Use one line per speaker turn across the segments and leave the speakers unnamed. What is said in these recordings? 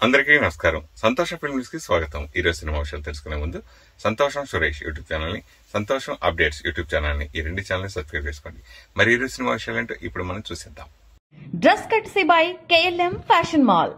అందరికీ నమస్కారం. సంతోష ఫిల్మ్స్ కి స్వాగతం. ఈరోజు సినిమా విషయాలు తెలుసుకునే ముందు సంతోషం సురేష్ యూట్యూబ్ ఛానల్ ని, సంతోషం అప్డేట్స్ యూట్యూబ్ ఛానల్ ని, ఈ రెండు ఛానల్ ని సబ్స్క్రైబ్ చేసుకోండి. మరి ఈరోజు సినిమా విషయాలు ఏంటో ఇప్పుడు మనం చూసేద్దాం.
Dress కట్సీ by KLM fashion mall.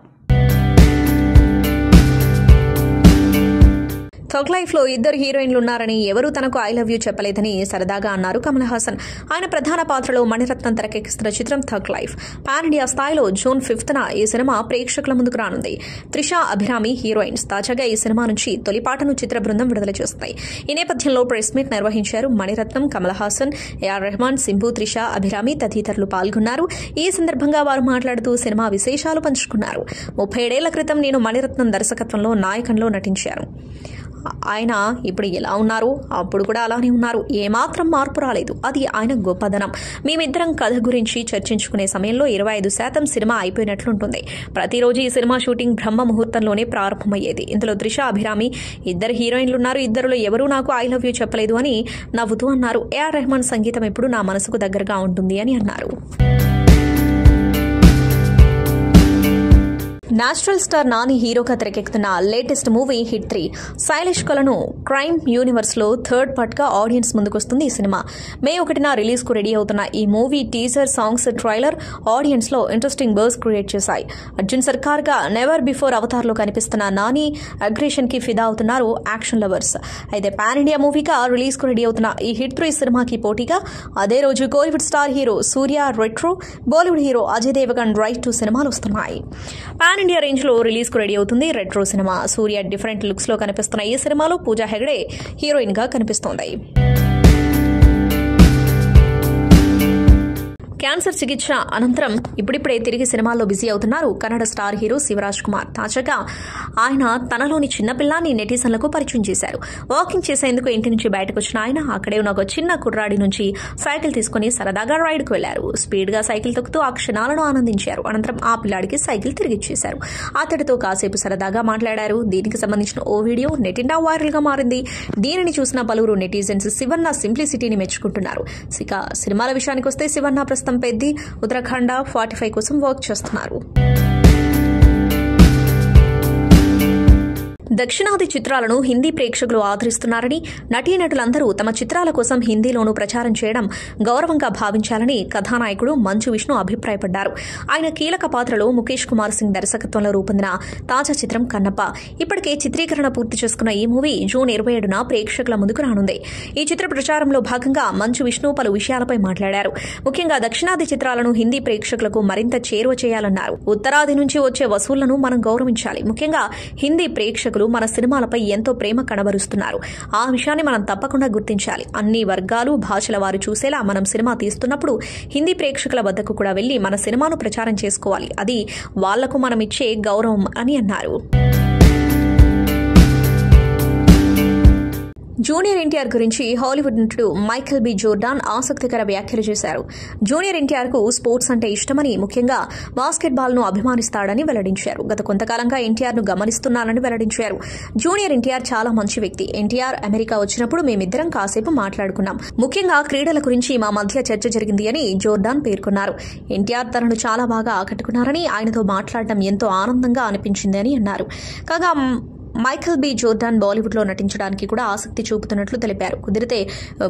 Tug life లో ఇద్దరు హీరోయిన్లు ఉన్నారని, ఎవరూ తనకు ఐ లవ్ యూ చెప్పలేదని సరదాగా అన్నారు కమల్ హాసన్. ఆయన ప్రధాన పాత్రలో మణిరత్నం తెరకెక్కిస్తున్న చిత్రం థగ్ లైఫ్ పాన్ ఇండియా స్థాయిలో జూన్ 5న ఈ సినిమా ప్రేక్షకుల ముందుకు రానుంది. త్రిషా, అభిరామి హీరోయిన్స్. తాజాగా ఈ సినిమా నుంచి తొలి పాటను చిత్ర బృందం విడుదల చేస్తాయి. ఈ నేపథ్యంలో ప్రెస్ మీట్ నిర్వహించారు మణిరత్నం, కమల్ హాసన్, AR రెహమాన్, సింబు, త్రిష, అభిరామి తదితరులు పాల్గొన్నారు. ఈ సందర్భంగా వారు మాట్లాడుతూ సినిమా విశేషాలు పంచుకున్నారు. 37 ఏళ్ల క్రితం నేను మణిరత్నం దర్శకత్వంలో నాయకంలో నటించాను. ఆయన ఇప్పుడు ఎలా ఉన్నారు, అప్పుడు కూడా అలానే ఉన్నారు. ఏమాత్రం మార్పు రాలేదు. అది ఆయన గొప్పదనం. మేమిద్దరం కథ గురించి చర్చించుకునే సమయంలో 25% సినిమా అయిపోయినట్లుంటుంది. ప్రతిరోజు ఈ సినిమా షూటింగ్ బ్రహ్మ ముహూర్తంలోనే ప్రారంభమయ్యేది. ఇందులో త్రిష, అభిరామి ఇద్దరు హీరోయిన్లు ఉన్నారు. ఇద్దరులో ఎవరూ నాకు ఐ లవ్ యూ చెప్పలేదు అని నవ్వుతూ అన్నారు. AR రెహమాన్ సంగీతం ఎప్పుడు నా మనసుకు దగ్గరగా ఉంటుంది అని అన్నారు. నేచురల్ స్టార్ నాని హీరోగా తెరకెక్కుతున్న లేటెస్ట్ మూవీ హిట్ 3 శైలేష్ కొలను క్రైమ్ యూనివర్స్ లో థర్డ్ పార్ట్ గా ఆడియన్స్ ముందుకొస్తుంది. ఈ సినిమా మే 1న రిలీజ్ కు రెడీ అవుతున్న ఈ movie teaser, songs, trailer audience లో ఇంట్రెస్టింగ్ బజ్ క్రియేట్ చేశాయి. అర్జున్ సర్కార్ గా నెవర్ బిఫోర్ అవతార్ లో కనిపిస్తున్న నాని అగ్రెషన్ కి ఫిదా అవుతున్నారు యాక్షన్ లవర్స్. అయితే పాన్ ఇండియా మూవీగా రిలీజ్ కు రెడీ అవుతున్న ఈ హిట్ 3 సినిమాకి పోటీగా అదే రోజు Kollywood star hero Suriya Retro, Bollywood hero Ajay Devgn Raid 2 సినిమాలు వస్తున్నాయి. పాన్ ఇండియా రేంజ్ లో రిలీజ్ కు రెడీ అవుతుంది రెట్రో సినిమా. సూర్య డిఫరెంట్ లుక్స్ లో కనిపిస్తున్న ఈ సినిమాలో పూజా హెగ్డే హీరోయిన్ గా కనిపిస్తోంది. క్యాన్సర్ చికిత్స అనంతరం ఇప్పుడిప్పుడే తిరిగి సినిమాల్లో బిజీ అవుతున్నారు కన్నడ స్టార్ హీరో శివరాజ్ కుమార్. తాజాగా ఆయన తనలోని చిన్నపిల్లాన్ని నెటిజన్లకు పరిచయం చేశారు. వాకింగ్ చేసేందుకు ఇంటి నుంచి బయటకు వచ్చిన ఆయన అక్కడే ఉన్న ఒక చిన్న కుర్రాడి నుంచి సైకిల్ తీసుకుని సరదాగా రైడ్ కు వెళ్లారు. స్పీడ్ గా సైకిల్ తొక్కుతూ ఆ క్షణాలను ఆనందించారు. అనంతరం ఆ పిల్లాడికి సైకిల్ తిరిగిచ్చేశారు. అతడితో కాసేపు సరదాగా మాట్లాడారు. దీనికి సంబంధించిన ఓ వీడియో నెట్టిండా వైరల్ గా మారింది. దీనిని చూసిన పలువురు నెటిజన్స్ శివన్న సింప్లిసిటీని మెచ్చుకుంటున్నారు. ఇక సినిమాల విషయానికి వస్తే శివన్న ప్రస్తుతం పెద్ది ఉత్తరాఖండ 45 కోసం వర్క్ చేస్తున్నారు. దక్షిణాది చిత్రాలను హిందీ ప్రేక్షకులు ఆదరిస్తున్నారని, నటీనటులందరూ తమ చిత్రాల కోసం హిందీలోనూ ప్రచారం చేయడం గౌరవంగా భావించాలని కథానాయకుడు మంచు విష్ణు అభిప్రాయపడ్డారు. ఆయన కీలక పాత్రలో ముఖేష్ కుమార్ సింగ్ దర్శకత్వంలో రూపొందిన తాజా చిత్రం కన్నప్ప. ఇప్పటికే చిత్రీకరణ పూర్తి చేసుకున్న ఈ మూవీ జూన్ 27న ప్రేక్షకుల ముందుకు రానుంది. ఈ చిత్ర ప్రచారంలో భాగంగా మంచు విష్ణు పలు విషయాలపై మాట్లాడారు. ముఖ్యంగా దక్షిణాది చిత్రాలను హిందీ ప్రేక్షకులకు మరింత చేరువ చేయాలన్నారు. ఉత్తరాది నుంచి వచ్చే వసూళ్లను మనం గౌరవించాలి. ముఖ్యంగా హిందీ ప్రేక్షకులు మన సినిమాలపై ఎంతో ప్రేమ కనబరుస్తున్నారు. ఆ విషయాన్ని మనం తప్పకుండా గుర్తించాలి. అన్ని వర్గాలు, భాషల వారు చూసేలా మనం సినిమా తీస్తున్నప్పుడు హిందీ ప్రేక్షకుల వద్దకు కూడా వెళ్లి మన సినిమాను ప్రచారం చేసుకోవాలి. అది వాళ్లకు మనం ఇచ్చే గౌరవం అని అన్నారు. జూనియర్ ఎన్టీఆర్ గురించి హాలీవుడ్ నటుడు మైకేల్ బి జోర్డాన్ ఆసక్తికర వ్యాఖ్యలు చేశారు. జూనియర్ ఎన్టీఆర్ కు స్పోర్ట్స్ అంటే ఇష్టమని, ముఖ్యంగా బాస్కెట్బాల్ ను అభిమానిస్తాడని వెల్లడించారు. గత కొంతకాలంగా ఎన్టీఆర్ ను గమనిస్తున్నానని వెల్లడించారు. జూనియర్ ఎన్టీఆర్ చాలా మంచి వ్యక్తి. ఎన్టీఆర్ అమెరికా వచ్చినప్పుడు మేమిద్దరం కాసేపు మాట్లాడుకున్నాం. ముఖ్యంగా క్రీడల గురించి మా మధ్య చర్చ జరిగింది అని జోర్డాన్ పేర్కొన్నారు. ఎన్టీఆర్ తనను చాలా బాగా ఆకట్టుకున్నారని, ఆయనతో మాట్లాడడం ఎంతో ఆనందంగా అనిపించింది అని అన్నారు. కాగా మైకేల్ బి జోర్డాన్ బాలీవుడ్ లో నటించడానికి కూడా ఆసక్తి చూపుతున్నట్లు తెలిపారు. కుదిరితే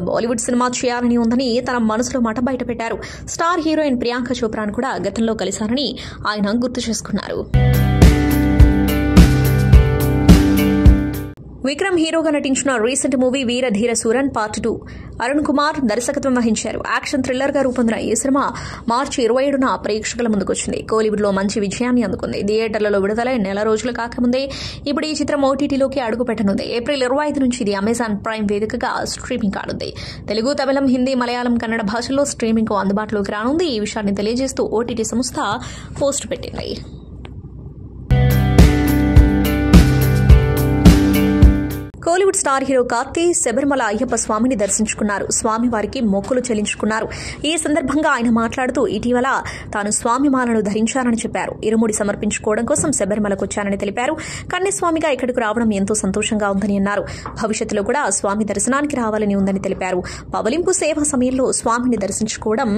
బాలీవుడ్ సినిమా చేయాలని ఉందని తన మనసులో మాట బయటపెట్టారు. స్టార్ హీరోయిన్ ప్రియాంక చోప్రాను కూడా గతంలో కలిశారని ఆయన గుర్తు చేసుకున్నారు. విక్రమ్ హీరోగా నటించిన రీసెంట్ మూవీ వీర ధీర సూరన్ పార్ట్ 2 అరుణ్ కుమార్ దర్శకత్వం వహించారు. యాక్షన్ థ్రిల్లర్ గా రూపొందిన ఈ సినిమా మార్చి 27న ప్రేక్షకుల ముందుకొచ్చింది. కోలీవుడ్ లో మంచి విజయాన్ని అందుకుంది. థియేటర్లలో విడుదలై నెల రోజులు కాకముందే ఇప్పుడు ఈ చిత్రం OTTలోకి అడుగు పెట్టనుంది. ఏప్రిల్ 25 నుంచి ఇది అమెజాన్ ప్రైమ్ వేదికగా స్ట్రీమింగ్ కానుంది. తెలుగు, తమిళం, హిందీ, మలయాళం, కన్నడ భాషల్లో స్ట్రీమింగ్ కు అందుబాటులోకి రానుంది. ఈ విషయాన్ని తెలియజేస్తూ OTT సంస్థ పోస్ట్ పెట్టింది. కోలీవుడ్ స్టార్ హీరో కార్తీ శబరిమల అయ్యప్ప స్వామిని దర్శించుకున్నారు. స్వామివారికి మొక్కులు చెల్లించుకున్నారు. ఈ సందర్భంగా ఆయన మాట్లాడుతూ ఇటీవల తాను స్వామిమాలను ధరించారని చెప్పారు. ఇరుముడి సమర్పించుకోవడం కోసం శబరిమలకు వచ్చానని తెలిపారు. కన్యస్వామిగా ఇక్కడకు రావడం ఎంతో సంతోషంగా ఉందని అన్నారు. భవిష్యత్తులో కూడా స్వామి దర్శనానికి రావాలని ఉందని తెలిపారు. పవలింపు సేవ సమయంలో స్వామిని దర్శించుకోవడం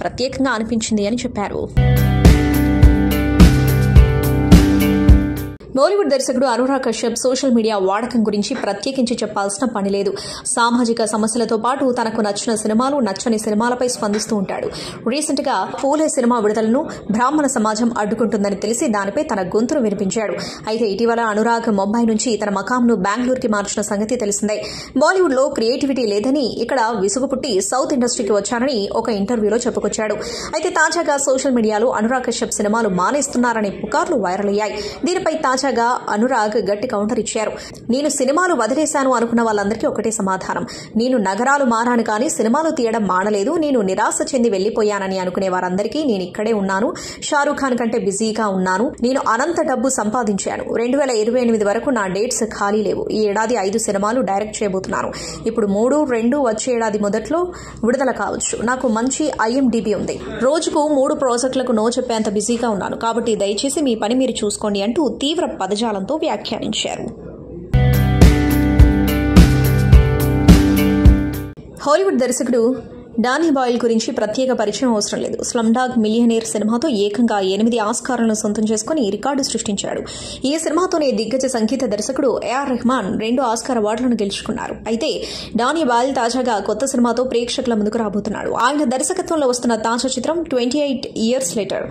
ప్రత్యేకంగా అనిపించింది అని చెప్పారు. బాలీవుడ్ దర్శకుడు అనురాగ్ కశ్యప్ సోషల్ మీడియా వాడకం గురించి ప్రత్యేకించి చెప్పాల్సిన పని లేదు. సామాజిక సమస్యలతో పాటు తనకు నచ్చిన సినిమాలు, నచ్చని సినిమాలపై స్పందిస్తూ ఉంటాడు. రీసెంట్ గా పూలే సినిమా విడుదలను బ్రాహ్మణ సమాజం అడ్డుకుంటుందని తెలిసి దానిపై తన గొంతును వినిపించాడు. అయితే ఇటీవల అనురాగ్ ముంబై నుంచి తన మకాంను బెంగళూరుకి మార్చిన సంగతి తెలిసిందే. బాలీవుడ్ లో క్రియేటివిటీ లేదని, ఇక్కడ విసుగు పుట్టి సౌత్ ఇండస్ట్రీకి వచ్చానని ఒక ఇంటర్వ్యూలో చెప్పుకొచ్చాడు. అయితే తాజాగా సోషల్ మీడియాలో అనురాగ్ కశ్యప్ సినిమాలు మానేస్తున్నారనే పుకార్లు వైరల్ అయ్యాయి. దీనిపై తాజాగా అనురాగ్ గట్టి కౌంటర్ ఇచ్చారు. నేను సినిమాలు వదిలేశాను అనుకున్న వాళ్ళందరికీ ఒకటే సమాధానం. నేను నగరాలు మారాను కానీ సినిమాలు తీయడం మానలేదు. నేను నిరాశ చెంది వెళ్లిపోయానని అనుకునే వారందరికీ నేను ఇక్కడే ఉన్నాను. షారూఖ్ ఖాన్ కంటే బిజీగా ఉన్నాను. నేను అనంత డబ్బు సంపాదించాను. 2028 వరకు నా డేట్స్ ఖాళీ లేవు. ఈ ఏడాది 5 సినిమాలు డైరెక్ట్ చేయబోతున్నాను. ఇప్పుడు 3, 2 వచ్చే ఏడాది మొదట్లో విడుదల కావచ్చు. నాకు మంచి IMDb ఉంది. రోజుకు 3 ప్రాజెక్టులకు నో చెప్పేంత బిజీగా ఉన్నాను. కాబట్టి దయచేసి మీ పని మీరు చూసుకోండి అంటూ తీవ్ర పదజాలంతో వ్యాఖ్యానించారు. హాలీవుడ్ దర్శకుడు డానీ బాయిల్ గురించి ప్రత్యేక పరిచయం అవసరం లేదు. స్లమ్ డాగ్ మిలియనేర్ సినిమాతో ఏకంగా 8 ఆస్కార్లను సొంతం చేసుకుని రికార్డు సృష్టించాడు. ఈ సినిమాతోనే దిగ్గజ సంగీత దర్శకుడు AR రెహమాన్ 2 ఆస్కార్ అవార్డులను గెలుచుకున్నారు. అయితే డానీ బాయిల్ తాజాగా కొత్త సినిమాతో ప్రేక్షకుల ముందుకు రాబోతున్నాడు. ఆయన దర్శకత్వంలో వస్తున్న తాజా చిత్రం 28 Years Later.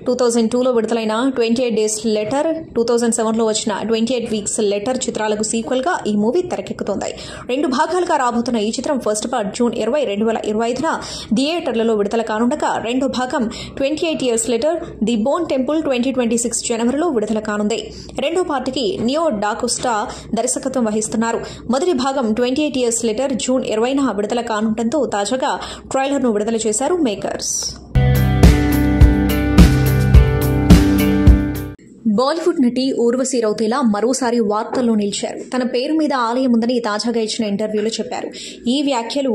2002లో విడుదలైన 28 Days Later, 2007లో వచ్చిన 28 Weeks Later చిత్రాలకు సీక్వెల్ గా ఈ మూవీ తెరకెక్కుతోంది. 2 భాగాలుగా రాబోతున్న ఈ చిత్రం ఫస్ట్ పార్ట్ జూన్ 20, 2025న థియేటర్లలో విడుదల కానుండగా, రెండో భాగం 28 Years Later, the bone temple 2026 జనవరిలో విడుదల కానుంది. రెండో పార్టీకి నియో డాకోస్టా దర్శకత్వం వహిస్తున్నారు. మొదటి భాగం 28 Years Later జూన్ 20న విడుదల కానుండటంతో తాజాగా ట్రైలర్ను విడుదల చేశారు మేకర్స్. బాలీవుడ్ నటి ఊర్వశి రౌతేలా మరోసారి వార్తల్లో నిలిచారు. తన పేరు మీద ఆలయం ఉందని తాజాగా ఇచ్చిన ఇంటర్వ్యూలో చెప్పారు. ఈ వ్యాఖ్యలు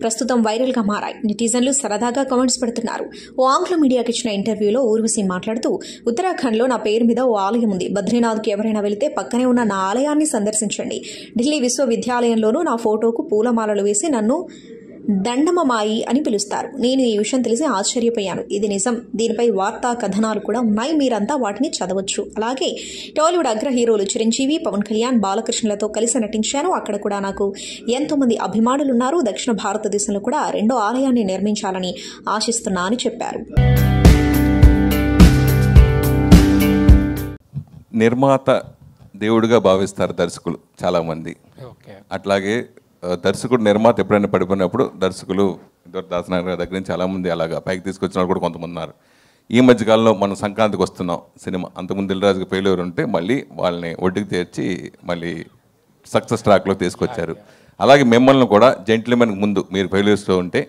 ప్రస్తుతం వైరల్ గా మారాయి. నెటిజన్లు సరదాగా కామెంట్స్ పెడుతున్నారు. ఓ ఆంగ్ల మీడియాకి ఇచ్చిన ఇంటర్వ్యూలో ఊర్వశి మాట్లాడుతూ, ఉత్తరాఖండ్లో నా పేరు మీద ఓ ఆలయం ఉంది. బద్రీనాథ్కి ఎవరైనా వెళితే పక్కనే ఉన్న నా ఆలయాన్ని సందర్శించండి. ఢిల్లీ విశ్వవిద్యాలయంలోనూ నా ఫోటోకు పూలమాలలు వేసి నన్ను దండమమాయి అని పిలుస్తారు. నేను ఈ విషయం తెలిసి ఆశ్చర్యపోయాను. ఇది నిజం. దీనిపై వార్తా కథనాలు కూడా ఉన్నాయి. మీరంతా వాటిని చదవచ్చు. అలాగే టాలీవుడ్ అగ్ర హీరోలు చిరంజీవి, పవన్ కళ్యాణ్, బాలకృష్ణలతో కలిసి నటించాను. అక్కడ కూడా నాకు ఎంతో మంది అభిమానులున్నారు. దక్షిణ భారతదేశంలో కూడా 2వ ఆలయాన్ని నిర్మించాలని ఆశిస్తున్నా అని చెప్పారు.
నిర్మాత దేవుడిగా భావిస్తారు దర్శకులు చాలామంది. అట్లాగే దర్శకుడు నిర్మాత ఎప్పుడైనా పడిపోయినప్పుడు దర్శకులు దాసనారాయణ దగ్గర నుంచి చాలామంది అలాగా పైకి తీసుకొచ్చిన వాళ్ళు కూడా కొంతమంది ఉన్నారు. ఈ మధ్యకాలంలో మనం సంక్రాంతికి వస్తున్నాం సినిమా. అంతకుముందు దిల్రాజుకి ఫెయిల్యూర్ ఉంటే మళ్ళీ వాళ్ళని ఒడ్డుకి తెచ్చి మళ్ళీ సక్సెస్ ట్రాక్లో తీసుకొచ్చారు. అలాగే మిమ్మల్ని కూడా జెంట్లీమెన్కి ముందు మీరు ఫెయిల్యూర్స్లో ఉంటే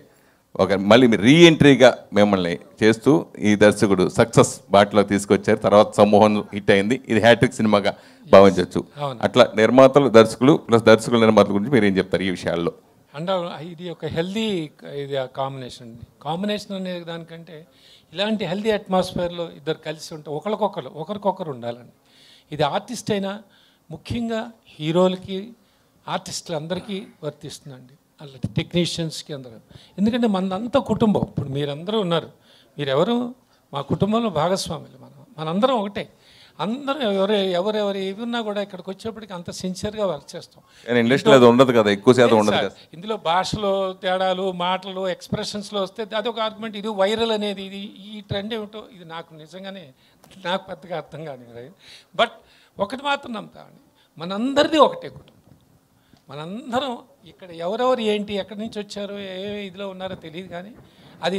మళ్ళీ మీరు రీఎంట్రీగా మిమ్మల్ని చేస్తూ ఈ దర్శకుడు సక్సెస్ బాటలో తీసుకొచ్చారు. తర్వాత సమ్మోహన్ హిట్ అయింది. ఇది హ్యాట్రిక్ సినిమాగా భావించవచ్చు. అట్లా నిర్మాతలు, దర్శకులు ప్లస్ దర్శకుల నిర్మాతల గురించి మీరు ఏం చెప్తారు ఈ విషయాల్లో?
అంటే ఇది ఒక హెల్దీ ఇది కాంబినేషన్ అనే దానికంటే ఇలాంటి హెల్దీ అట్మాస్ఫియర్లో ఇద్దరు కలిసి ఉంటే ఒకరికొకరు ఉండాలండి. ఇది ఆర్టిస్ట్ అయినా ముఖ్యంగా హీరోలకి, ఆర్టిస్టులు అందరికీ వర్తిస్తుందండి. అలా టెక్నీషియన్స్కి అందరూ. ఎందుకంటే మనంతా కుటుంబం. ఇప్పుడు మీరందరూ ఉన్నారు. మీరెవరు మా కుటుంబంలో భాగస్వాములు. మనందరం ఒకటే. అందరూ ఎవరెవరు ఏవి ఉన్నా కూడా ఇక్కడికి వచ్చేప్పటికి అంత సిన్సియర్గా వర్క్ చేస్తాం.
ఇండస్ట్రీలో ఉండదు కదా, ఎక్కువ శాతం ఉండదు కదా.
ఇందులో భాషలో తేడాలు, మాటలు, ఎక్స్ప్రెషన్స్లో వస్తే అదొక ఆర్గ్యుమెంట్. ఇది వైరల్ అనేది, ఇది ఈ ట్రెండ్ ఏమిటో ఇది నాకు నిజంగానే నాకు పెద్దగా అర్థం కాదు. బట్ ఒకటి మాత్రం నమ్ముతామండి, మనందరిది ఒకటే కుటుంబం. మనందరం ఇక్కడ ఎవరెవరు ఏంటి, ఎక్కడి నుంచి వచ్చారో, ఏ ఇదిలో ఉన్నారో తెలియదు. కానీ అది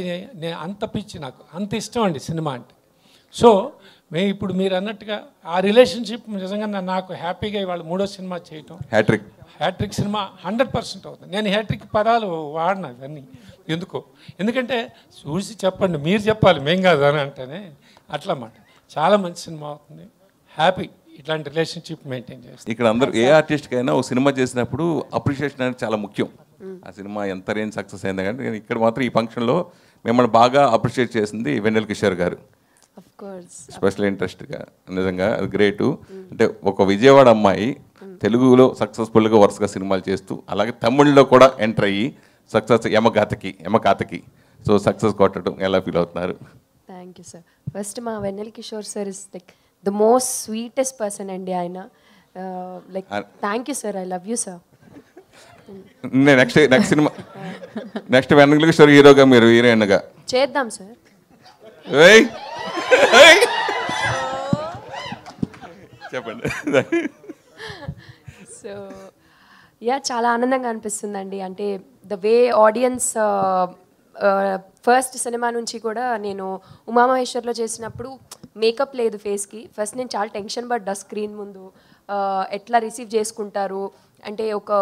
అంత పిచ్చి, నాకు అంత ఇష్టం అండి సినిమా అంటే. సో ఇప్పుడు మీరు అన్నట్టుగా ఆ రిలేషన్షిప్ నిజంగా నాకు హ్యాపీగా ఇవాళ 3వ సినిమా చేయటం. హ్యాట్రిక్ సినిమా 100% అవుతుంది. నేను హ్యాట్రిక్ పదాలు వాడినా ఇవన్నీ ఎందుకంటే చూసి చెప్పండి, మీరు చెప్పాలి, మేం కాదు అని అంటేనే అట్లా మాట. చాలా మంచి సినిమా అవుతుంది. హ్యాపీ ఇట్లాంటి రిలేషన్షిప్ మెయింటైన్ చేస్తాం.
ఇక్కడ అందరూ ఏ ఆర్టిస్ట్కైనా ఒక సినిమా చేసినప్పుడు అప్రిషియేషన్ అనేది చాలా ముఖ్యం. ఆ సినిమా ఎంత రేంజ్ సక్సెస్ అయింది. కానీ ఇక్కడ మాత్రం ఈ ఫంక్షన్లో మిమ్మల్ని బాగా అప్రిషియేట్ చేసింది వెన్నెల కిషోర్ గారు. స్పెషల్ ఇంట్రెస్ట్గా నిజంగా అది గ్రేటు. అంటే ఒక విజయవాడ అమ్మాయి తెలుగులో సక్సెస్ఫుల్గా వరుసగా సినిమాలు చేస్తూ, అలాగే తమిళ్లో కూడా ఎంటర్ అయ్యి సక్సెస్ యమకాతకి సో సక్సెస్ కొట్టడం ఎలా ఫీల్ అవుతున్నారు?
Thank you sir. ఫస్ట్ మా Vennela Kishore sir is like the most sweetest person అండి ఆయన. Like thank you sir, I love you sir.
Next సినిమా నెక్స్ట్ వెనకలికి హీరోగా మీరు హీరోయిన్గా
చేద్దాం సార్.
చెప్పండి.
సో యా, చాలా ఆనందంగా అనిపిస్తుందండి. అంటే the way audience first cinema నుంచి కూడా నేను ఉమామహేశ్వర్లో చేసినప్పుడు మేకప్ లేదు ఫేస్కి. ఫస్ట్ నేను చాలా టెన్షన్ పడ్డా స్క్రీన్ ముందు, ఎట్లా రిసీవ్ చేసుకుంటారు అంటే ఒక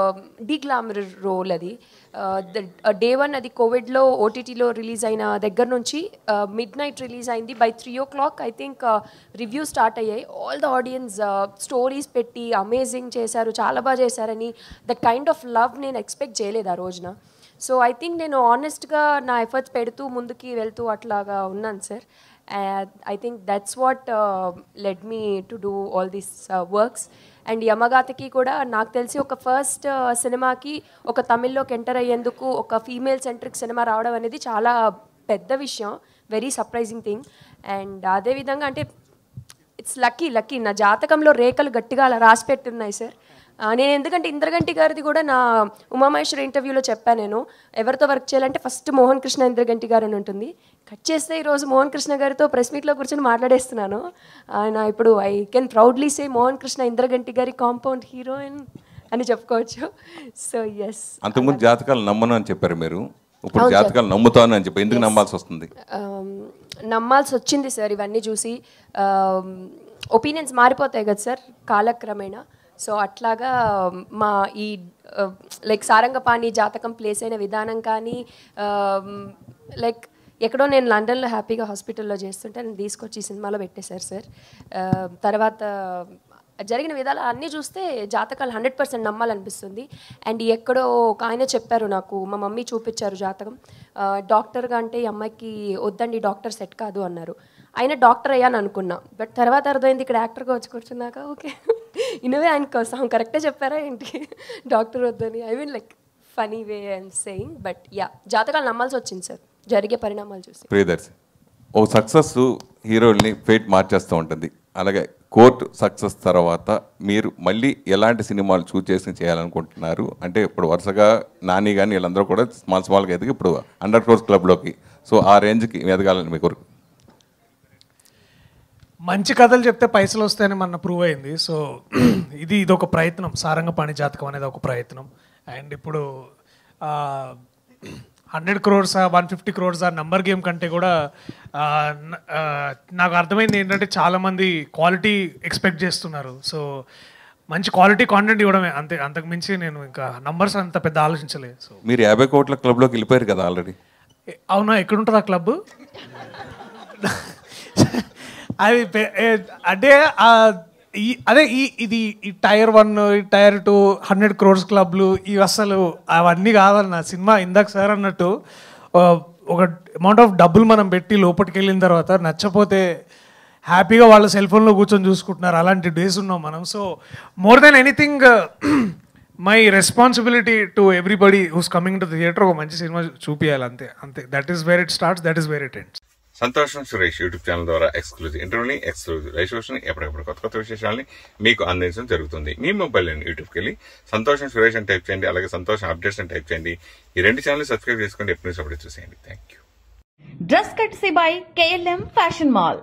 డీగ్లామర్ రోల్ అది. డే 1 అది కోవిడ్లో ఓటీటీలో రిలీజ్ అయిన దగ్గర నుంచి మిడ్ నైట్ రిలీజ్ అయింది. By 3 o'clock I think review start అయ్యాయి. ఆల్ ద ఆడియన్స్ స్టోరీస్ పెట్టి అమేజింగ్ చేశారు, చాలా బాగా చేశారని. దట్ కైండ్ ఆఫ్ లవ్ నేను ఎక్స్పెక్ట్ చేయలేదు ఆ రోజున. సో ఐ థింక్ నేను ఆనెస్ట్గా నా ఎఫర్ట్స్ పెడుతూ ముందుకి వెళ్తూ అట్లాగా ఉన్నాను sir. I think that's what led me to do all these works. And యమగాతకి కూడా నాకు తెలిసి ఒక ఫస్ట్ సినిమాకి ఒక తమిళ్లోకి ఎంటర్ అయ్యేందుకు ఒక ఫీమేల్ సెంట్రిక్ సినిమా రావడం అనేది చాలా పెద్ద విషయం, వెరీ సర్ప్రైజింగ్ థింగ్. అండ్ అదేవిధంగా అంటే ఇట్స్ లక్కీ నా జాతకంలో రేఖలు గట్టిగా అలా రాసి పెట్టున్నాయి సార్. నేను ఎందుకంటే ఇంద్రగంటి గారిది కూడా నా ఉమామహేశ్వర ఇంటర్వ్యూలో చెప్పాను, నేను ఎవరితో వర్క్ చేయాలంటే ఫస్ట్ మోహన్ కృష్ణ ఇంద్రగంటి గారు అని ఉంటుంది. కట్ చేస్తే ఈరోజు మోహన్ కృష్ణ గారితో ప్రెస్ మీట్లో కూర్చొని మాట్లాడేస్తున్నాను. ఆయన ఇప్పుడు I can proudly say Mohan Krishna Indraganti గారి కాంపౌండ్ హీరోయిన్ అని చెప్పుకోవచ్చు. So yes.
అంతకుముందు జాతకాలు నమ్మను అని చెప్పారు మీరు, ఇప్పుడు జాతకాలు నమ్ముతాను అని చెప్పి ఎందుకు నమ్మాల్సి వస్తుంది?
నమ్మాల్సి వచ్చింది సార్ ఇవన్నీ చూసి. ఒపీనియన్స్ మారిపోతాయి కదా సార్ కాలక్రమేణా. సో అట్లాగా మా ఈ లైక్ సారంగపాణి జాతకం ప్లేస్ అయిన విధానం కానీ, లైక్ ఎక్కడో నేను లండన్లో హ్యాపీగా హాస్పిటల్లో చేస్తుంటే నేను తీసుకొచ్చి ఈ సినిమాలో పెట్టేశారు సార్. తర్వాత జరిగిన విధాలు అన్నీ చూస్తే జాతకాలు 100% నమ్మాలనిపిస్తుంది. అండ్ ఎక్కడో ఒక ఆయన చెప్పారు నాకు, మా మమ్మీ చూపించారు జాతకం. డాక్టర్గా అంటే ఈ అమ్మాయికి వద్దండి, డాక్టర్ సెట్ కాదు అన్నారు. ఆయన డాక్టర్ అయ్యాను అనుకున్నా, బట్ తర్వాత అర్థమైంది ఇక్కడ యాక్టర్గా వచ్చి కూర్చున్నాక ఓకే ఇన్నవే ఆయనకు వస్తాం కరెక్టే చెప్పారా ఏంటి డాక్టర్ వద్దని. I mean like funny way and saying, but ya జాతకాలు నమ్మాల్సి వచ్చింది సార్ జరిగే పరిణామాలు చూసి.
ప్రియదర్శి, ఓ సక్సెస్ హీరోల్ని ఫేట్ మార్చేస్తూ ఉంటుంది. అలాగే కోర్టు సక్సెస్ తర్వాత మీరు మళ్ళీ ఎలాంటి సినిమాలు చూస్ చేసి చేయాలనుకుంటున్నారు? అంటే ఇప్పుడు వరుసగా నాని కానీ వీళ్ళందరూ కూడా స్మాల్గా ఎదిగి ఇప్పుడు 100 crores క్లబ్లోకి, సో ఆ రేంజ్కి ఎదగాలని మీ కోరిక.
మంచి కథలు చెప్తే పైసలు వస్తాయని మన ప్రూవ్ అయింది. సో ఇది ఒక ప్రయత్నం, సారంగపాణి జాతకం అనేది ఒక ప్రయత్నం. అండ్ ఇప్పుడు 100 crores 150 crores ఆ నంబర్ గేమ్ కంటే కూడా నాకు అర్థమైంది ఏంటంటే చాలామంది క్వాలిటీ ఎక్స్పెక్ట్ చేస్తున్నారు. సో మంచి క్వాలిటీ కాంటెంట్ ఇవ్వడమే అంతే, అంతకు మించి నేను ఇంకా నంబర్స్ అంత పెద్ద ఆలోచించలేదు. సో
మీరు 50 crores క్లబ్లోకి వెళ్ళిపోయారు కదా ఆల్రెడీ.
అవునా, ఎక్కడుంటుంది ఆ క్లబ్? అది అంటే అదే ఇది ఈ Tier 1 Tier 2 100 crores క్లబ్లు ఇవి అసలు అవన్నీ కాదన్న. సినిమా ఇందాక సార్ అన్నట్టు ఒక అమౌంట్ ఆఫ్ డబ్బులు మనం పెట్టి లోపలికి వెళ్ళిన తర్వాత నచ్చపోతే హ్యాపీగా వాళ్ళ సెల్ ఫోన్లో కూర్చొని చూసుకుంటున్నారు, అలాంటి డేస్ ఉన్నాం మనం. So more than anything my responsibility to everybody who's coming to theatre ఒక మంచి సినిమా చూపించాలి, అంతే. That is where it starts, that is where it ends.
సంతోషం సురేష్ యూట్యూబ్ ఛానల్ ద్వారా ఎక్స్క్లూజివ్ ఇంటర్వ్యూని, ఎక్స్క్లూజివ్ లైవ్ షోస్ని, ఎప్పటికప్పుడు కొత్త విశేషాలని మీకు అందించడం జరుగుతుంది. మీ మొబైల్లోని యూట్యూబ్కి వెళ్ళి సంతోషం సురేష్ అని టైప్ చేయండి, అలాగే సంతోషం అప్డేట్స్ అని టైప్ చేయండి. ఈ 2 ఛానల్ సబ్స్క్రైబ్ చేసుకోండి, ఎప్పుడు అప్డేట్ చూసేయండి. Thank you.
Dress కట్సీ by KLM fashion mall.